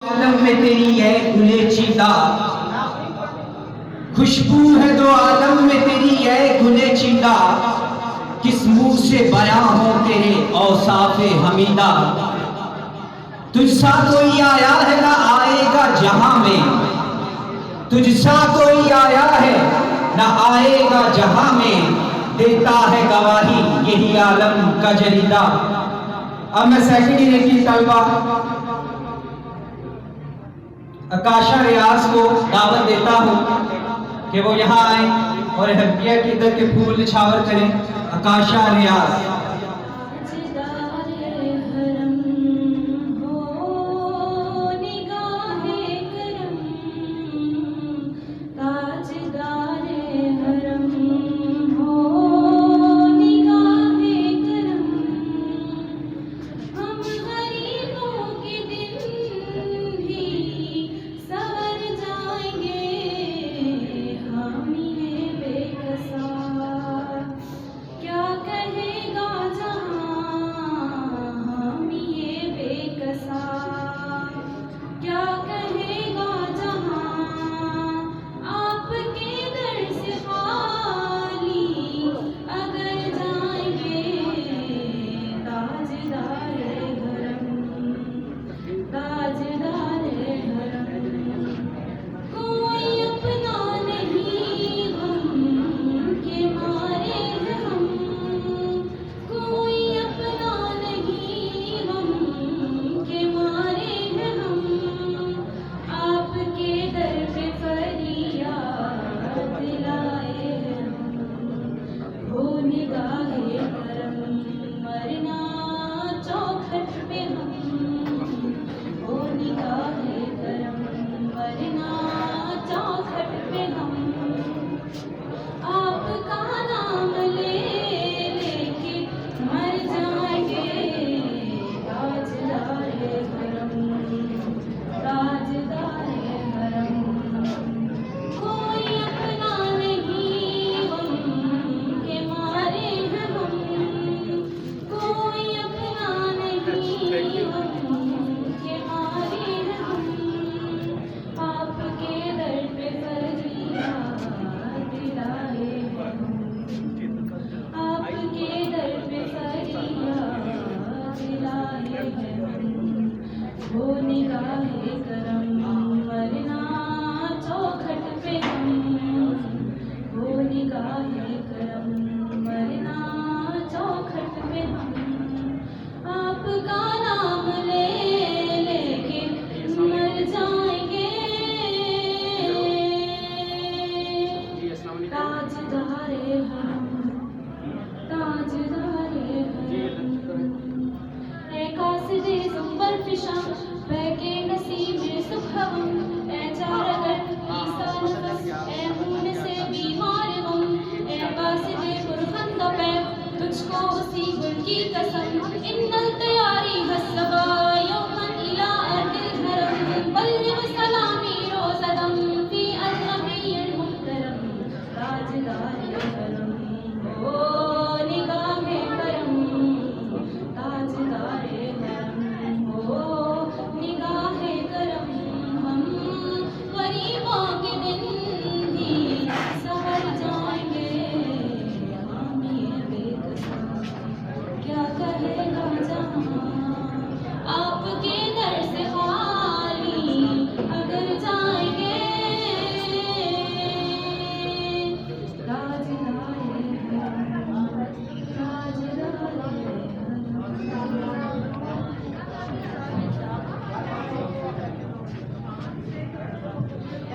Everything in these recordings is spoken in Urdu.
عالم میں تیری ہے گلے چیدہ، خوشبو ہے دو عالم میں تیری ہے گلے چیدہ، کس منہ سے بیاں ہو تیرے اوصاف حمیدہ۔ تجھ سا کوئی آیا ہے نہ آئے گا جہاں میں، تجھ سا کوئی آیا ہے نہ آئے گا جہاں میں، دیتا ہے گواہی یہی عالم کا جریدہ۔ اب میں سیکنڈ ایئر کی طلبہ اکاشا ریاض کو دعوت دیتا ہوں کہ وہ یہاں آئیں اور حرکیہ کی در کے پھول نچھاور کریں۔ اکاشا ریاض۔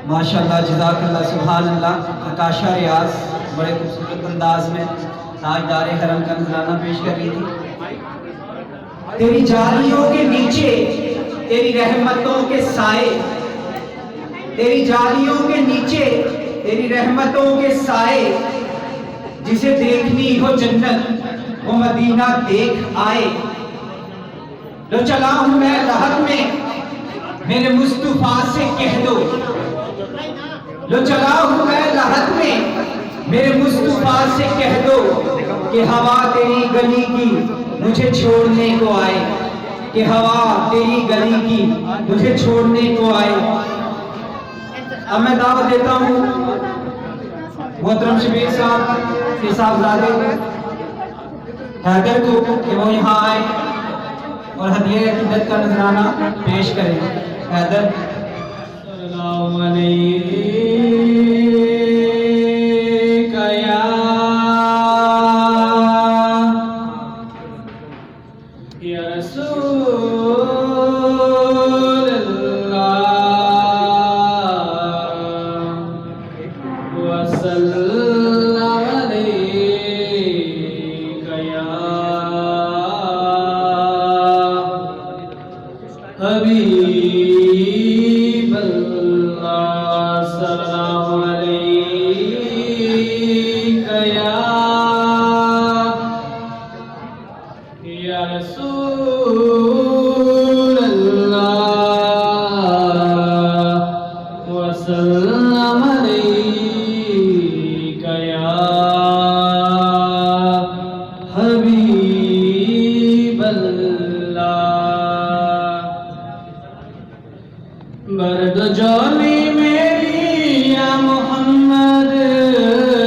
ماشاءاللہ، جزاک اللہ، سبحان اللہ۔ اکاشا ریاض بڑے خوبصورت انداز میں تاجدار حرم کا نذرانہ پیش کر رہی تھی۔ تیری جالیوں کے نیچے تیری رحمتوں کے سائے، تیری جالیوں کے نیچے تیری رحمتوں کے سائے، جسے دیکھنی ہو جنت وہ مدینہ دیکھ آئے۔ لو چلا ہوں میں لحد میں میرے مصطفیٰ سے کہہ دو، لو چلا ہوں میں لحد میں میرے مصطفیٰ سے کہہ دو کہ ہوا تیری گلی کی مجھے چھوڑنے کو آئے۔ کہ ہوا تیری گلی کی مجھے چھوڑنے کو آئے۔ اب میں دعوت دیتا ہوں محترم شبیر صاحب کے صاحبزادے حیدر کو کہ وہ یہاں آئے اور ہدیہ عقیدت کا نذرانہ پیش کریں۔ حیدر السلام علیکم یا رسول اللہ وسلم علیک یا حبیب اللہ صلی اللہ علیک یا رسول اللہ وسلم علیک یا حبیب اللہ۔ برد جولی میری یا محمد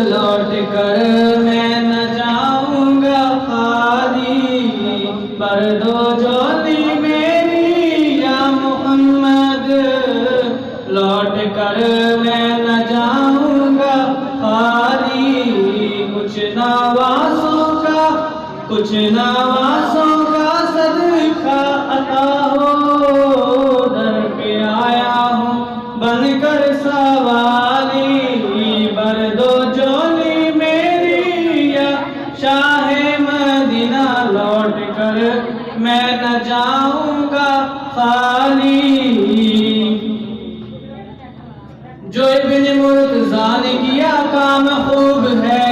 لوٹ کر میں نہ جاؤں گا خالی۔ برد جولی میری یا محمد لوٹ کر میں نہ جاؤں گا خالی۔ کچھ نوازوں کا صدقہ عطا ہو، در پہ آیا ہوں بن کر سوالی۔ برد و جولی میری یا شاہ مدینہ لوٹ کر میں نہ جاؤں گا خالی۔ جو ابن مرتضیٰ نے کیا کام خوب ہے،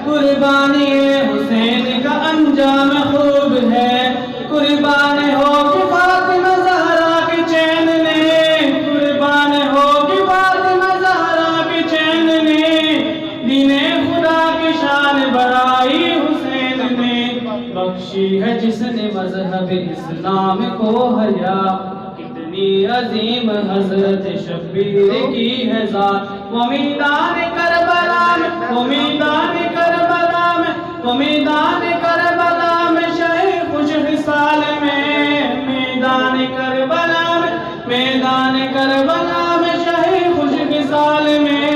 قربانی حسین کا انجام خوب ہے۔ قربان ہو کہ فاطمہ زہرا کے چین نے، قربان ہو کہ فاطمہ زہرا کے چین نے، دین خدا کی شان بڑھائی حسین نے۔ بخشی ہے جس نے مذہب اسلام کو حیا، کتنی عظیم حضرت شبیر کی ہے ذات۔ وہ میدان کربلا میں، وہ میدان کربلا میں، وہ میدان کربلا میں شہ خوش خصال میں، میدان کربلا میں، میدان کربلا میں شہ خوش خصال میں،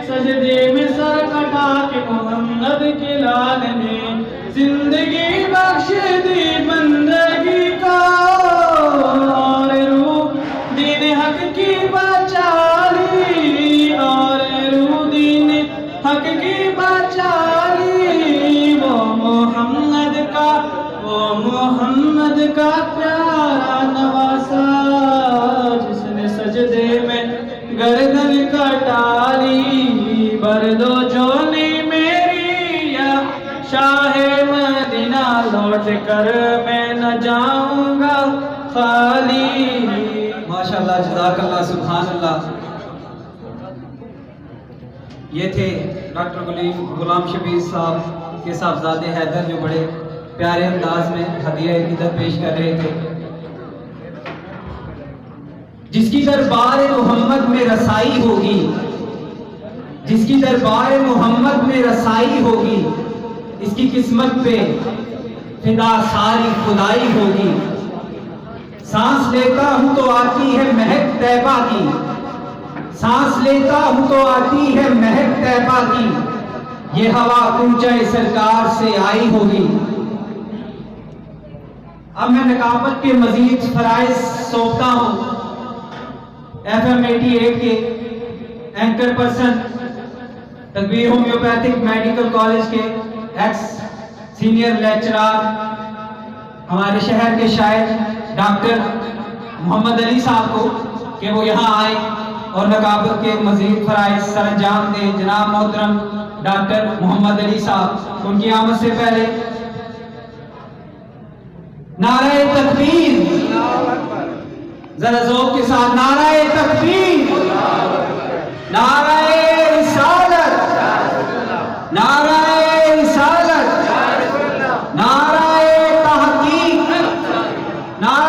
سجدے میں سر کٹا کے محمد کے لال نے زندگی بخش دی بندگی کو، اور روح دین حق کی بچا لی، اور روح دین حق کی بچا لی۔ وہ محمد کا پیارا نواسا، جس نے سجدے میں گردن کٹا لی۔ برد و جولی میری یا شاہ مدینہ لوٹ کر میں نہ جاؤں گا خالی۔ ماشاءاللہ، جزاک اللہ، سبحان اللہ۔ یہ تھے ڈاکٹر غلام شبیر صاحب کے صاحبزادے حیدر، جو بڑے پیارے انداز میں ہدیہ عقیدت پیش کر رہے تھے۔ جس کی دربار محمد میں رسائی ہوگی، جس کی دربار محمد میں رسائی ہوگی، اس کی قسمت پہ فدا ساری خدائی ہوگی۔ سانس لیتا ہوں تو آتی ہے مہک طیبہ کی، سانس لیتا ہوں تو آتی ہے مہک طیبہ کی، یہ ہوا کوچہ سرکار سے آئی ہوگی۔ اب میں نقابت کے مزید فرائض سونپتا ہوں FM 88 کے اینکر پرسن، تدبیر ہومیوپیتھک میڈیکل کالج کے ایکس سینئر لیکچرار، ہمارے شہر کے شاعر ڈاکٹر محمد علی صاحب کو کہ وہ یہاں آئے اور نقابت کے مزید فرائض سر انجام دیں۔ جناب محترم ڈاکٹر محمد علی صاحب، ان کی آمد سے پہلے نعرہ تکبیر، ذرا ذوق کے ساتھ نعرہ تکبیر، نعرہ رسالت، نعرہ رسالت، نعرہ تحقیق، نعرہ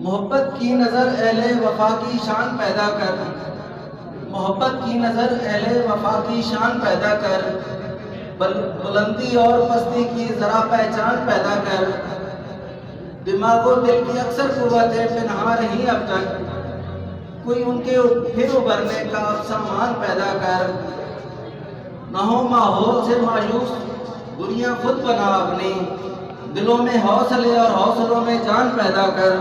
محبت کی نظر اہل وفا کی شان پیدا کر، محبت کی نظر اہل وفا کی شان پیدا کر، بلندی اور پستی کی ذرا پہچان پیدا کر، دماغ و دل کی اکثر قوتیں پنہا رہی اب تک، کوئی ان کے پھر ابھرنے کا اب سامان پیدا کر، نہ ہو ماحول سے مایوس دنیا خود بنا اپنی، دلوں میں حوصلے اور حوصلوں میں جان پیدا کر،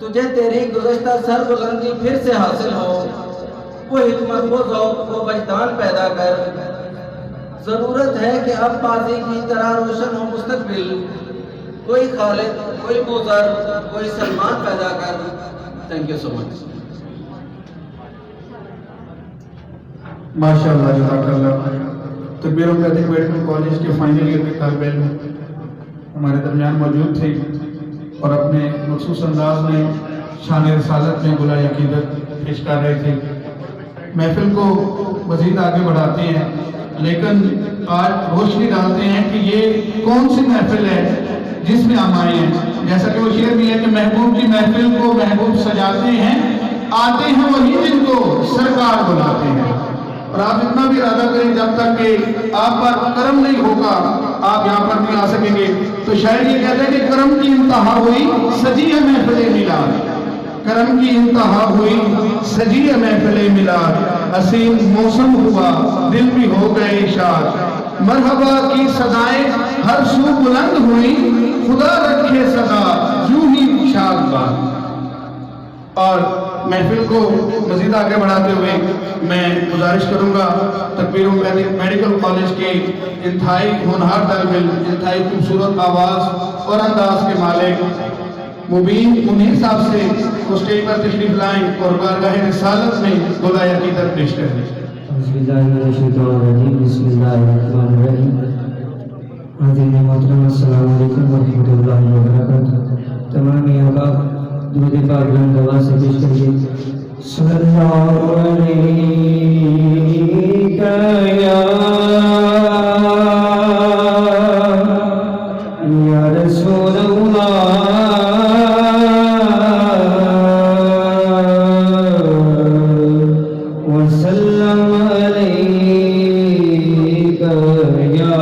تجھے تیری گزشتہ سر بلندی پھر سے حاصل ہو، وہ حکمت وہ ذوق وہ وجدان پیدا کر، ضرورت ہے کہ اب بازی کی طرح روشن ہو مستقبل، کوئی خالد کوئی بوزر کوئی سلمان پیدا کر۔ تھینک یو سو مچ۔ ماشاء اللہ، جزاک اللہ۔ تکبیر و تحریک میڈیکل کالج کے فائنل ایئر کے طالب علم ہمارے درمیان موجود تھے اور اپنے مخصوص انداز میں شان رسالت میں گلہ عقیدت پیش کر رہے تھے۔ محفل کو مزید آگے بڑھاتے ہیں، لیکن آج روشنی ڈالتے ہیں کہ یہ کون سی محفل ہے جس میں ہم آئے ہیں۔ جیسا کہ وہ شعر بھی ہے کہ محبوب کی محفل کو محبوب سجاتے ہیں، آتے ہیں وہی جن کو سرکار بلاتے ہیں۔ اور آپ اتنا بھی ارادہ کریں، جب تک کہ آپ پر کرم نہیں ہوگا آپ یہاں پر نہیں آ سکیں گے۔ تو شاعر یہ کہتے ہیں کہ کرم کی انتہا ہوئی سجی ہے محفل میلاد، کرم کی انتہا ہوئی سجی ہے محفل میلاد، حسین موسم ہوا دل بھی ہو گئے شاد، مرحبا کی صدائیں ہر سو بلند ہوئی، خدا رکھے صدا یوں ہی شاد باد۔ اور محفل کو مزید آگے بڑھاتے ہوئے میں گزارش کروں گا تکبیر میڈیکل کالج کے انتہائی ہونہار طالب علم، انتہائی خوبصورت آواز اور انداز کے مالک مبین منیر صاحب سے وہ سٹیج پر تشریف لائیں اور بارگاہ رسالت میں گلہ عقیدت پیش کریں۔ بسم اللہ الرحمن الرحیم، بسم اللہ الرحمن الرحیم۔ حاضرین محترم، السلام علیکم ورحمۃ اللہ وبرکاتہ۔ تمام احباب درود پاک بلند آواز سے پیش کریے۔ صلی اللہ علیہ یا رسول اللہ، وسلم علیک یا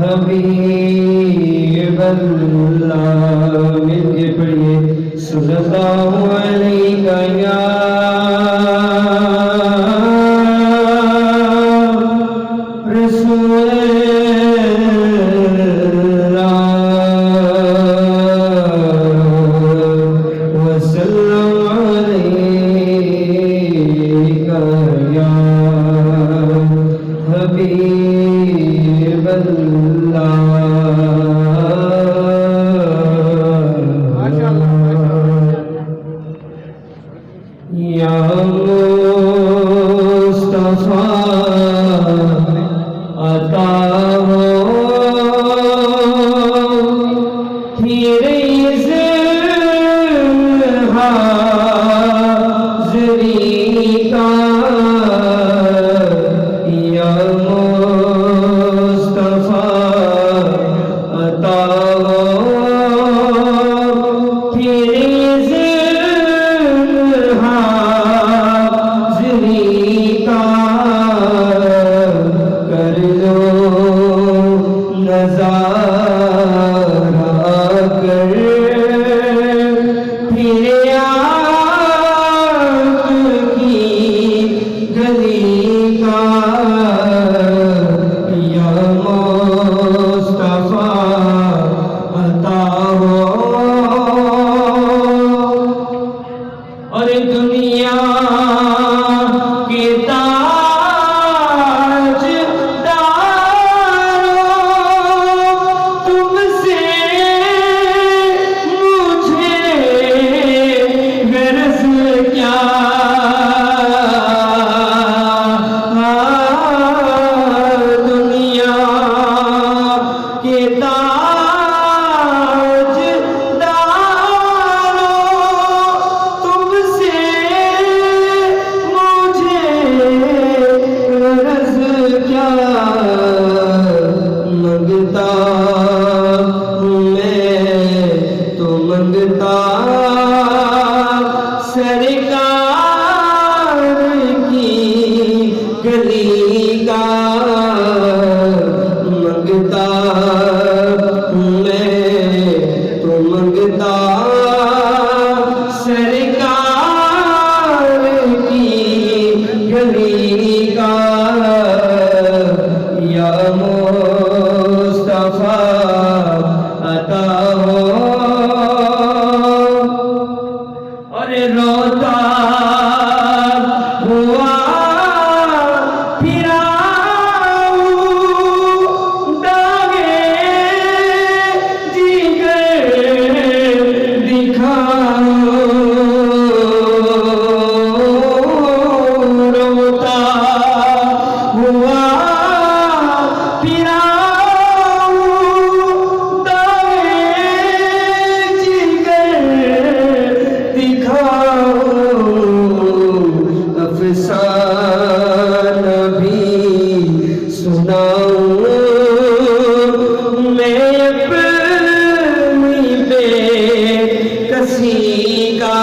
حبیب اللہ۔ مل کے پڑھیے صلی اللہ علیہ یا رسول اللہ، وسلم علیک یا حبیب اللہ۔ یا مصطفیٰ عطا ہو پھر حاضری کا، یا مصطفیٰ عطا ہو پھر تاج منگتا سرکار کی گلی کا منگتا میں تو منگتا سرکار کی گلی کا یا مصطفیٰ عطا ہو اور روتا ہوا پھرا داغے جگر دکھاؤ روتا ہوا پھرا افسانہ بھی سناؤں میں اپنی بے کسی کا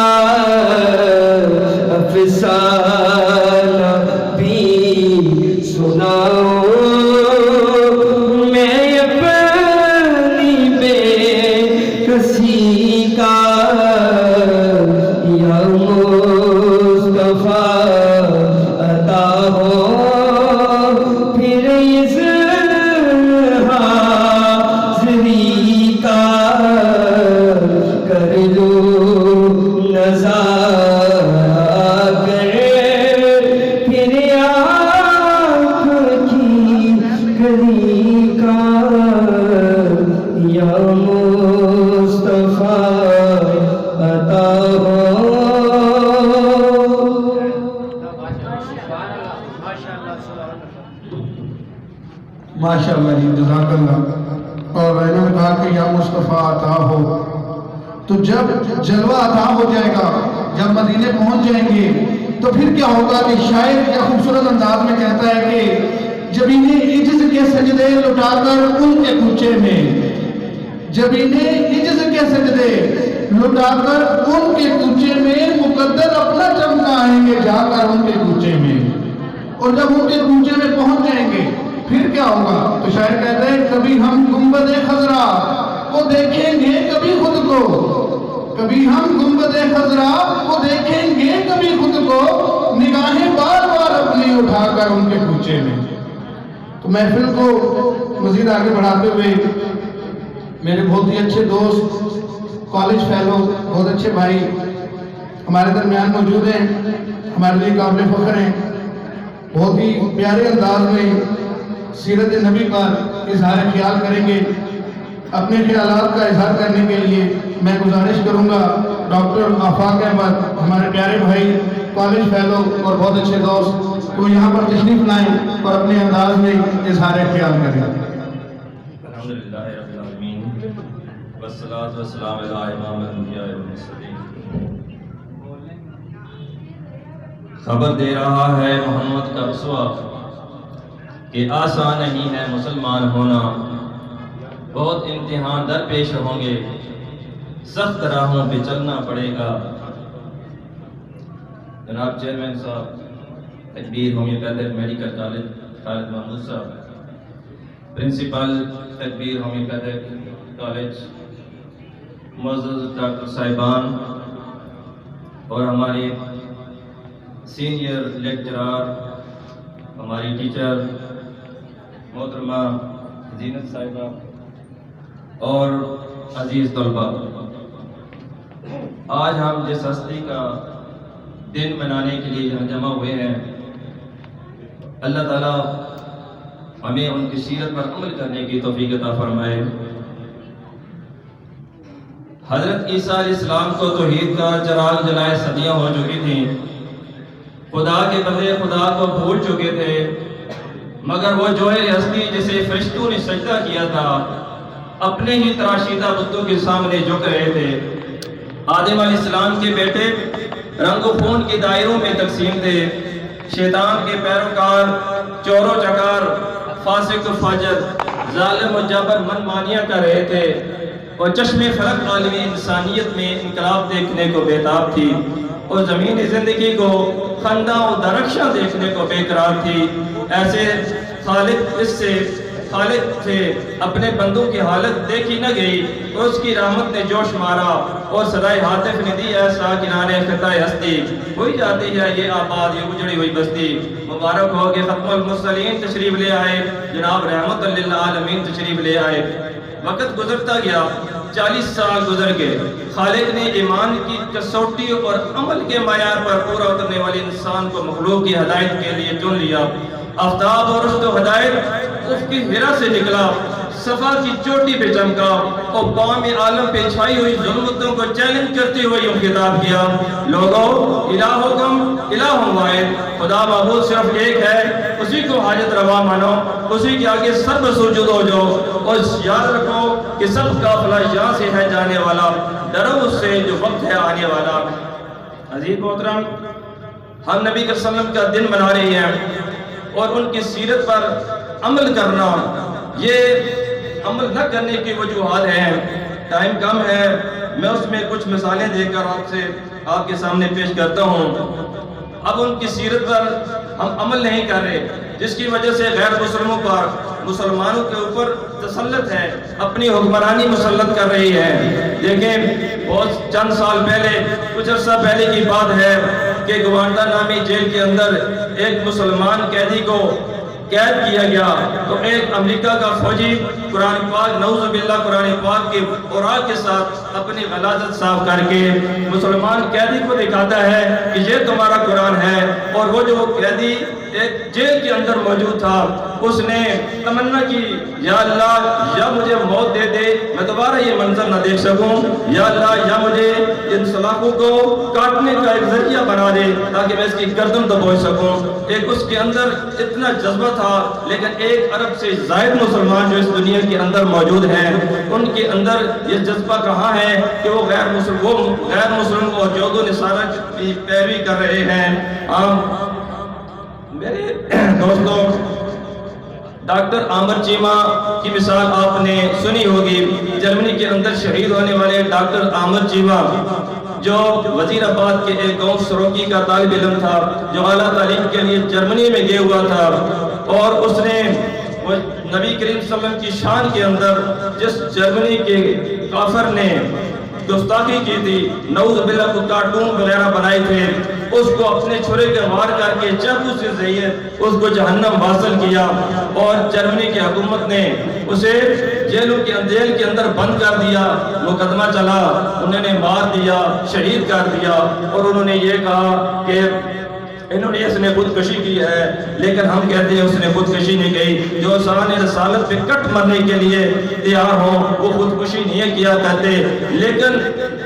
افسانہ بھی سناؤں میں اپنی بے کسی کا یا مصطفیٰ عطا ہو پھر اس حاضری کا کر لو نظارہ کر پھر آنکھ کی گلی کا یا مصطفیٰ عطا ہو ماشاء اللہ جی، جزاک اللہ۔ اور میں نے کہا کہ یا مصطفیٰ عطا ہو، تو جب جلوہ عطا ہو جائے گا، جب مدینے پہنچ جائیں گے تو پھر کیا ہوگا کہ شاعر کیا خوبصورت انداز میں کہتا ہے کہ جب انہیں عجز کے سجدے لٹا کر ان کے کوچے میں، جب انہیں عجز کے سجدے لٹا کر ان کے کوچے میں مقدر اپنا چمکائیں گے جا کر ان کے کوچے میں، اور جب ان کے کوچے میں پہنچ جائیں گے پھر کیا ہوگا؟ تو شاعر کہتے ہیں کبھی ہم گنبد خضرا کو دیکھیں گے کبھی خود کو، کبھی ہم گنبد خضرا کو دیکھیں گے کبھی خود کو، نگاہیں بار بار اپنی اٹھا کر ان کے کوچے میں۔ تو محفل کو مزید آگے بڑھاتے ہوئے میرے بہت ہی اچھے دوست، کالج فیلو، بہت اچھے بھائی ہمارے درمیان موجود ہیں، ہمارے لیے قابل فخر ہیں، بہت ہی پیارے انداز میں سیرت نبی پر اظہار خیال کریں گے۔ اپنے خیالات کا اظہار کرنے کے لیے میں گزارش کروں گا ڈاکٹر آفاق احمد، ہمارے پیارے بھائی، کالج فیلو اور بہت اچھے دوست، وہ یہاں پر تشریف لائیں اور اپنے انداز میں اظہار خیال کریں۔ الحمدللہ رب العالمین والصلاة والسلام علی امام الانبیاء والمرسلین۔ خبر دے رہا ہے محمد کا رسوا کہ آسان نہیں ہے مسلمان ہونا، بہت امتحان درپیش ہوں گے، سخت راہوں پہ چلنا پڑے گا۔ جناب چیئرمین صاحب، تکبیر ہومیوپیتھک میڈیکل کالج خالد محمود صاحب، پرنسپل تکبیر ہومیوپیتھک کالج معزز ڈاکٹر صاحبان، اور ہماری سینئر لیکچرار، ہماری ٹیچر محترمہ زینت صاحبہ اور عزیز طلبہ، آج ہم جس ہستی کا دن منانے کے لیے یہاں جمع ہوئے ہیں، اللہ تعالیٰ ہمیں ان کی سیرت پر عمل کرنے کی توفیق عطا فرمائے۔ حضرت عیسیٰ علیہ السلام کو توحید کا چراغ جلائے صدیاں ہو چکی تھیں، خدا کے بندے خدا کو بھول چکے تھے، مگر وہ جوہر ہستی جسے فرشتوں نے سجدہ کیا تھا اپنے ہی تراشیدہ بتوں کے سامنے جھک رہے تھے۔ آدم علیہ السلام کے بیٹے رنگ و خون کے دائروں میں تقسیم تھے، شیطان کے پیروکار، چور و چکار، فاسق و فاجر، ظالم و جابر من مانیاں کر رہے تھے، اور چشم فلک عالمی انسانیت میں انقلاب دیکھنے کو بےتاب تھی اور زمینی زندگی کو خندہ و درخشاں دیکھنے کو بے قرار تھی۔ ایسے خالق سے اپنے بندوں کی حالت دیکھی نہ گئی اور اس کی رحمت نے جوش مارا اور صدائے ہاتف نے دی ایسا کنارے خطۂ ہستی ہوئی جاتی ہے یہ آباد یہ اجڑی ہوئی بستی۔ مبارک ہو کہ ختم المرسلین تشریف لے آئے، جناب رحمت للعالمین تشریف لے آئے۔ وقت گزرتا گیا، 40 سال گزر گئے، خالق نے ایمان کی کسوٹی اور عمل کے معیار پر پورا اترنے والے انسان کو مخلوق کی ہدایت کے لیے چن لیا۔ آفتاب اور رشد و ہدایت اس کی ہرا سے نکلا، صفا کی چوٹی پہ چمکا اور قوم عالم پہ چھائی ہوئی ظلمتوں کو چیلنج کرتے ہوئے یوں خطاب کیا، لوگو الہکم الہ واحد، خدا معبود صرف ایک ہے، اسی کو حاجت روا مانو، اسی کے آگے سب سجود ہو جاؤ اور یاد رکھو کہ سب قافلہ یہاں سے ہے جانے والا، ڈرو اس سے جو وقت ہے آنے والا۔ عزیز محترم، ہم نبی صلی اللہ علیہ وسلم کا دن منا رہے ہیں اور ان کی سیرت پر عمل کرنا، یہ عمل نہ کرنے کی وجوہات ہیں۔ ٹائم کم ہے، میں اس میں کچھ مثالیں دے کر آپ کے سامنے پیش کرتا ہوں۔ اب ان کی سیرت پر ہم عمل نہیں کر رہے، جس کی وجہ سے غیر مسلموں پر مسلمانوں کے اوپر تسلط ہے، اپنی حکمرانی مسلط کر رہی ہے۔ دیکھیں، بہت چند سال پہلے، کچھ عرصہ پہلے کی بات ہے کہ گوانٹا نامی جیل کے اندر ایک مسلمان قیدی کو قید کیا گیا تو ایک امریکہ کا فوجی قرآن پاک نعوذ باللہ قرآن پاک کے اوراق کے ساتھ اپنی غلاظت صاف کر کے مسلمان قیدی کو دکھاتا ہے کہ یہ تمہارا قرآن ہے، اور وہ جو قیدی ایک جیل کے اندر موجود تھا اس نے تمنا کی، یا اللہ یا مجھے موت دے دے، میں دوبارہ یہ منظر نہ دیکھ سکوں، یا اللہ یا مجھے ان سلاخوں کو کاٹنے کا ایک ذریعہ بنا دے تاکہ میں اس کی گردن دبوچ سکوں۔ ایک اس کے اندر اتنا جذبہ تھا، لیکن 1 ارب سے زائد مسلمان جو اس دنیا کے اندر موجود ہیں ان کے اندر یہ جذبہ کہاں ہے کہ وہ غیر مسلم اور جود و نصارہ کی پیروی کر رہے ہیں۔ میرے دوستوں، ڈاکٹر عامر چیمہ کی مثال آپ نے سنی ہوگی، جرمنی کے اندر شہید ہونے والے ڈاکٹر عامر چیمہ جو وزیر آباد کے ایک گاؤں سروکی کا طالب علم تھا، جو اعلیٰ تعلیم کے لیے جرمنی میں گیا ہوا تھا، اور اس نے نبی کریم صلی اللہ علیہ وسلم کی شان کے اندر جس جرمنی کے کافر نے گستاخی کی تھی، نعوذ باللہ کو کارٹون وغیرہ بنائے تھے، اس کو اپنے چھرے کے وار کر کے چاقو سے ذریعے اس کو جہنم واصل کیا، اور جرمنی کی حکومت نے اسے جیل کے اندر بند کر دیا، مقدمہ چلا، انہوں نے مار دیا، شہید کر دیا، اور انہوں نے یہ کہا کہ انہوں نے اس نے خودکشی کی ہے، لیکن ہم کہتے ہیں اس نے خودکشی نہیں کی۔ جو شان رسالت پہ کٹ مرنے کے لیے تیار ہوں وہ خودکشی نہیں کیا کرتے، لیکن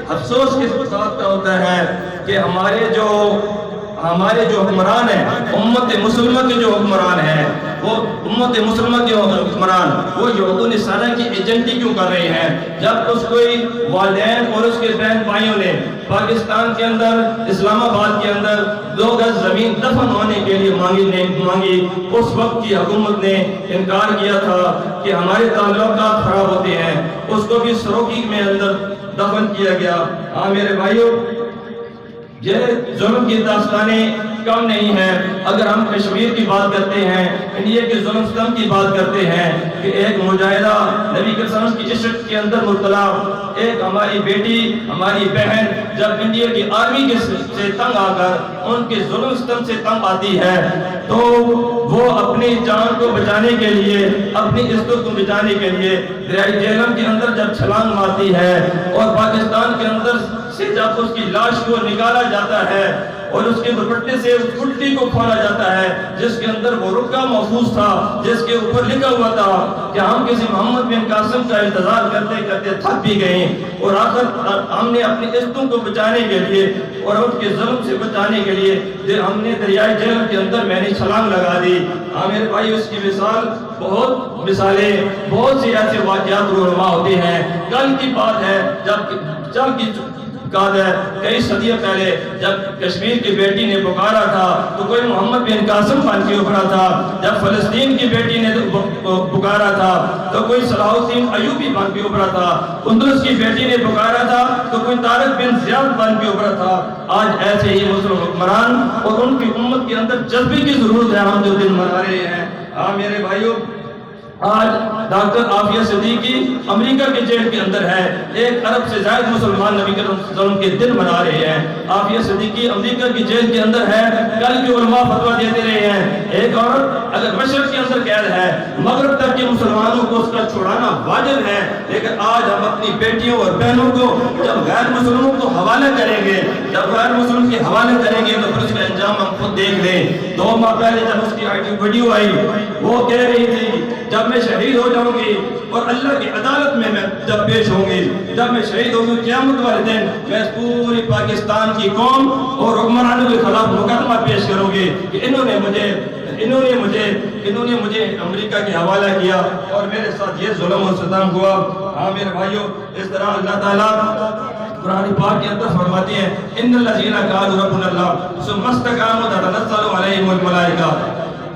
افسوس اس بات کا ہوتا ہے کہ ہمارے جو حکمران ہیں، امت مسلمہ کے جو حکمران ہیں، وہ امت مسلمہ کے حکمران وہ یہود و نصارہ کی ایجنٹی کیوں کر رہے ہیں؟ جب اس کوئی والدین اور اس کے بہن بھائیوں نے پاکستان کے اندر، اسلام آباد کے اندر 2 گز زمین دفن ہونے کے لیے مانگی، اس وقت کی حکومت نے انکار کیا تھا کہ ہمارے تعلقات خراب ہوتے ہیں، اس کو بھی سروکی میں اندر دفن کیا گیا۔ ہاں میرے بھائیوں، یہ ظلم کی داستانیں کم نہیں ہیں۔ اگر ہم کشمیر کی بات کرتے ہیں، انڈیا کے ظلم ستم کی بات کرتے ہیں کہ ایک مجاہدہ نبی کے وسلم کی عشق کے اندر مبتلا ایک ہماری بیٹی، ہماری بہن جب انڈیا کی آرمی سے تنگ آ کر ان کے ظلم ستم سے تنگ آتی ہے تو وہ اپنی جان کو بچانے کے لیے، اپنی عزت کو بچانے کے لیے دریائے جہلم کے اندر جب چھلانگ مارتی ہے اور پاکستان کے اندر سے جب اس کی لاش کو نکالا جاتا ہے اور اس کے دوپٹے سے اس الٹی کو کھولا جاتا ہے جس کے اندر وہ رکا محفوظ تھا، جس کے اوپر لکھا ہوا تھا کہ ہم کسی محمد بن قاسم کا انتظار کرتے کرتے تھک بھی گئے اور آخر ہم نے اپنی عزتوں کو بچانے کے لیے اور ان کے ظلم سے بچانے کے لیے ہم نے دریائے جہلم کے اندر میں نے چھلانگ لگا دی۔ ہاں میرے بھائی، اس کی بہت مثالیں، بہت سی ایسے واقعات رونما ہوتے ہیں۔ کل کی بات ہے، کہا ہے کئی صدیوں پہلے جب کشمیر کی بیٹی نے پکارا تھا تو کوئی محمد بن قاسم بن کے ابھرا تھا، جب فلسطین کی بیٹی نے پکارا تھا تو کوئی صلاح الدین ایوبی بن کے ابھرا تھا، اندلس کی بیٹی نے پکارا تھا تو کوئی طارق بن زیاد بن کے ابھرا تھا۔ آج ایسے ہی مسلم حکمران اور ان کی امت کے اندر جذبے کی ضرورت ہے، ہم جو دن منا رہے ہیں۔ میرے بھائیوں، آج ڈاکٹر عافیہ صدیقی امریکہ کے جیل کے اندر ہے، 1 ارب سے زائد مسلمان نبی کریم صلی اللہ علیہ وسلم کے دن منا رہے ہیں۔ عافیہ صدیقی امریکہ کی جیل کے اندر ہے، کل کے علماء فتویٰ دیتے رہے ہیں ایک عورت اگر مشرق کے اندر قید ہے، مغرب تک کے مسلمانوں کو اس کا چھڑانا واجب ہے، لیکن آج ہم اپنی بیٹیوں اور بہنوں کو جب غیر مسلموں کو حوالے کریں گے، جب غیر مسلم کے حوالے کریں گے تو پھر اس کا انجام ہم خود دیکھ لیں۔ 2 ماہ پہلے جب اس کی ویڈیو آئی، وہ کہہ رہی تھی جب میں شہید ہو جاؤں گی اور اللہ کی عدالت میں جب پیش ہوں گی، جب میں شہید ہوں گی قیامت والے دن میں اس پوری پاکستان کی قوم اور حکمرانوں کے خلاف مقدمہ پیش کروں گی کہ انہوں نے مجھے امریکہ کے حوالہ کیا اور میرے ساتھ یہ ظلم و ستم ہوا۔ ہاں میرے بھائیوں، اس طرح اللہ تعالیٰ قرآن پاک کے اندر فرماتے ہیں ان الذین قالوا ربنا اللہ ثم استقاموا تتنزل علیہم الملائکہ،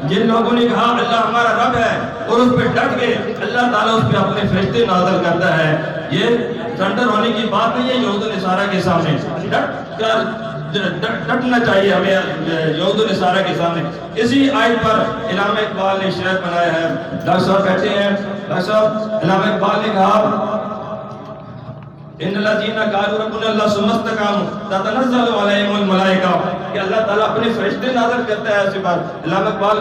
جن لوگوں نے کہا اللہ ہمارا رب ہے اور اس پہ ڈٹ گئے، اللہ تعالیٰ اس پہ اپنے فرشتے نازل کرتا ہے۔ یہ سرنڈر ہونے کی بات نہیں ہے یہود و نصارہ کے سامنے، ڈٹنا چاہیے ہمیں یہود و نصارہ کے سامنے۔ اسی آیت پر علامہ اقبال نے شعر بنایا ہے، ڈاکٹر صاحب کہتے ہیں، ڈاکٹر صاحب علامہ اقبال نے کہا ان الذین قالوا ربنا اللہ ثم استقاموا تتنزل علیہم الملائکہ، کہ اللہ تعالیٰ اپنے فرشتے نازل کرتا ہے۔ اسی بات علامہ اقبال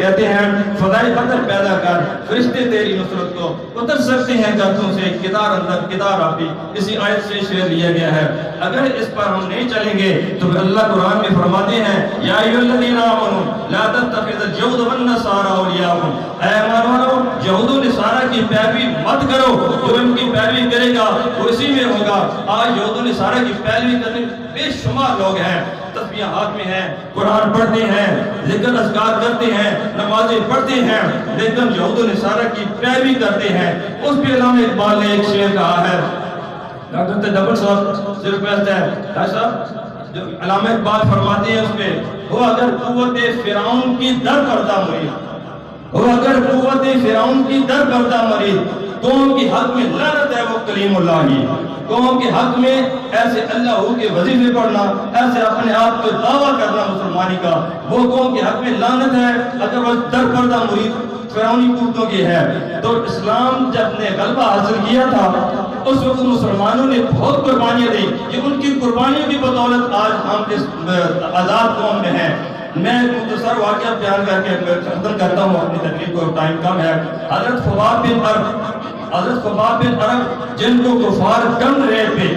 کہتے ہیں فضائے بدر پیدا کر فرشتے تیری نصرت کو اتر سکتے ہیں گردوں سے کدار اندر کدار آپی، اسی آیت سے شعر لیا گیا ہے۔ اگر اس پر ہم نہیں چلیں گے تو اللہ قرآن میں فرماتے ہیں یا ایھا الذین آمنوا لا تتخذوا اليہود والنصارى اولیاء، اے ایمان والو یہود و نصارہ کی پیروی مت کرو، جو ان کی پیروی کرے گا وہ اسی میں ہوگا۔ آج یہود و نصارہ کی پیروی کرنے بے شمار لوگ ہیں، تسبیح ہاتھ میں ہیں، قرآن پڑھتے ہیں، ذکر اذکار کرتے ہیں، نمازیں پڑھتے ہیں، لیکن یہود و نصارہ کی پیروی کرتے ہیں۔ اس پہ علامہ اقبال نے ایک شعر کہا ہے، ڈاکٹر تجبر صاحب صرف بیٹھتا ہے، ڈاکٹر صاحب جو علامہ اقبال فرماتے ہیں اس پہ، وہ اگر قوت فرعون کی در پردہ مرید، وہ اگر قوت فرعون کی در پردہ مرید، قوم کی حق میں لعنت ہے وہ کلیم اللہ ہی، قوم کے حق میں ایسے اللہ کے وظیفے پڑھنا، ایسے اپنے آپ کو دعویٰ کرنا مسلمانی کا، وہ قوم کے حق میں لعنت ہے اگر وہ در پردہ مرید فرعونی قوتوں کی ہے۔ تو اسلام جب نے غلبہ حاصل کیا تھا اس وقت مسلمانوں نے بہت قربانیاں دی، یہ ان کی قربانیوں کی بدولت آج ہم اس آزاد قوم میں ہیں۔ میں مختصر واقعہ بیان کر کے ختم کرتا ہوں اپنی تقریر کو، ٹائم کم ہے۔ حضرت خباب بن عرب جن کو کفار گن رہے تھے،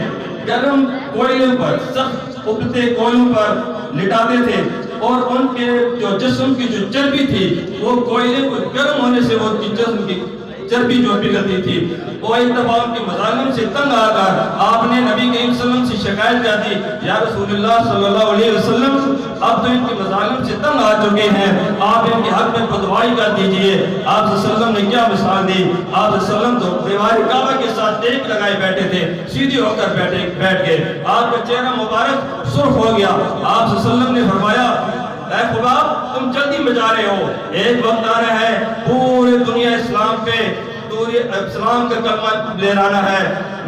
گرم کوئلوں پر، سخت ابلتے کوئلوں پر لٹاتے تھے اور ان کے جو جسم کی جو چربی تھی وہ کوئلے کو گرم ہونے سے وہ جسم کی چربی جو پگھلتی تھی، وہ ایک دفعہ ان کے مظالم سے تنگ آ کر آپ نے نبی کریم صلی اللہ علیہ وسلم سے شکایت کر دی، یا رسول اللہ صلی اللہ علیہ وسلم اب تو ان کے مظالم سے تنگ آ چکے ہیں، آپ ان کے حق میں بدعائی کر دیجئے۔ آپ صلی اللہ علیہ وسلم نے کیا مثال دی؟ آپ صلی اللہ علیہ وسلم تو دیوار کعبہ کے ساتھ ٹیک لگائے بیٹھے تھے، سیدھے ہو کر بیٹھ گئے، آپ کا چہرہ مبارک سرخ ہو گیا۔ آپ صلی اللہ علیہ وسلم نے فرمایا اے خباب تم جلدی میں جا رہے ہو، ایک وقت آ رہا ہے پورے دنیا اسلام پہ اسلام کا کلمہ لے لانا ہے۔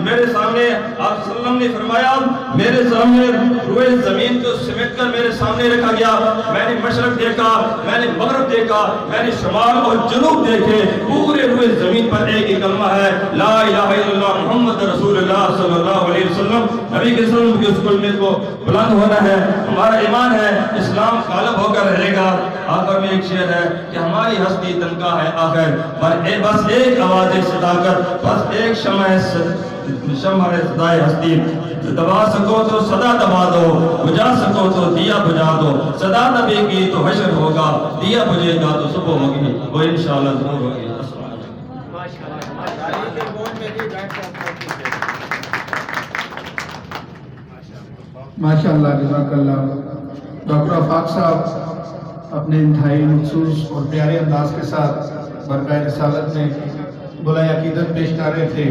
میرے سامنے آپ صلی اللہ علیہ وسلم نے فرمایا میرے سامنے روئے زمین کو سمیٹ کر میرے سامنے رکھا گیا، میں نے مشرق دیکھا، میں نے مغرب دیکھا، میں نے شمال اور جنوب دیکھے، پورے روئے زمین پر ایک ہی کلمہ ہے لا الہ الا اللہ محمد رسول اللہ صلی اللہ علیہ وسلم۔ نبی کے وسلم کی اس کلمے کو بلند ہونا ہے، ہمارا ایمان ہے اسلام غالب ہو کر رہے گا۔ آخر میں ایک شعر ہے کہ ہماری ہستی تنکا ہے آخر پر بس ایک آواز صدا کر، بس ایک شمع صدائے ہستی، دبا سکو تو صدا دبا دو، بجھا سکو تو دیا بجھا دو، صدا دبے گی تو حشر ہوگا، دیا بجھے گا تو صبح ہوگی، وہ انشاءاللہ ضرور ہوگی۔ ماشاءاللہ، جزاک اللہ۔ ڈاکٹر آفاق صاحب اپنے انتہائی مخصوص اور پیارے انداز کے ساتھ برکہ رسالت میں بلائے عقیدت پیش کر رہے تھے،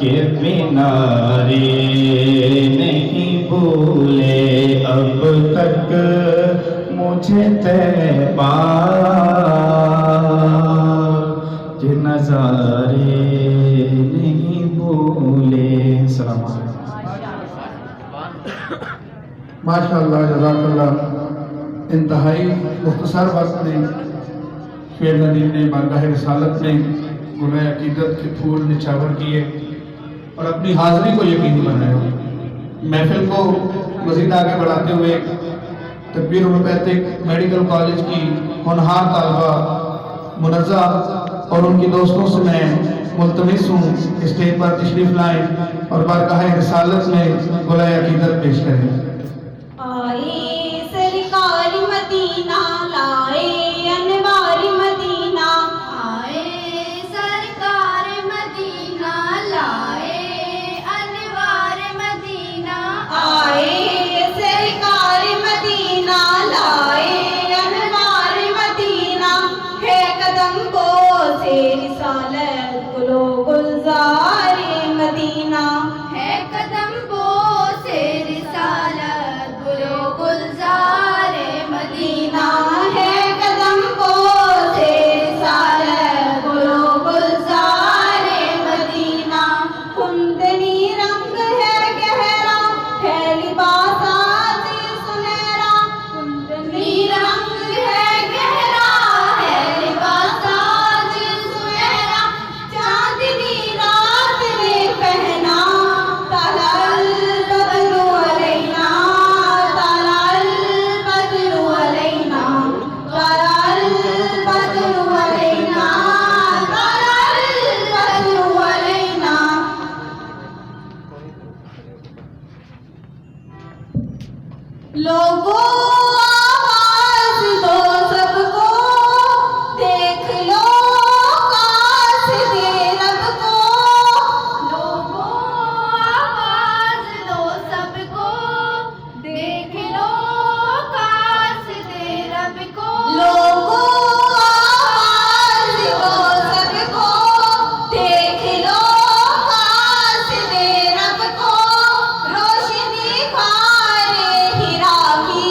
کے مینارے نہیں بھولے اب تک مجھے طیبہ کے نظارے نہیں بھولے. السلام علیکم. ماشاء اللہ، جزاک اللہ. انتہائی مختصر وقت میں شعر ندیم نے بارگاہ رسالت میں گلۂ عقیدت کے پھول نچاور کیے اور اپنی حاضری کو یقینی بنایا. محفل کو مزید آگے بڑھاتے ہوئے تکبیر ہومیوپیتھک میڈیکل کالج کی ہونہار طالبہ منزہ اور ان کی دوستوں سے میں ملتمس ہوں اسٹیج پر تشریف لائیں اور بارگاہ رسالت میں گلۂ عقیدت پیش کریں. آئے سرکار مدینہ لائے انوار مدینہ، آئے سرکار مدینہ لائے انوار مدینہ، آئے سرکار مدینہ لائے انوار مدینہ، ہے قدم کو سے رسالت گلو گلزار مدینہ، ہے قدم کو سے رسالت گلو گلزار مدینہ، ہے قدم کو سے رسالت گلو گلزار مدینہ. کندنی رنگ ہے گہرا ہے لباس آج سنہرا، کندنی رنگ ہے گہرا ہے لباس آج سنہرا، چاندنی رات نے پہنا طلع البدر علینا، طلع البدر علینا، طلع البدر علینا، طلع البدر علینا. لوگوں آواز دو سب کو، دیکھ لو قاصد رب کو، لوگوں آواز دو سب کو، دیکھ لو قاصد رب کو، لوگوں آواز دو سب کو، دیکھ لو قاصد رب کو. روشنی خارے ہیرا کی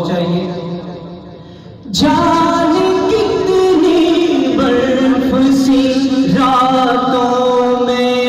ذوق چاہیے. جان کتنی برف سی راتوں میں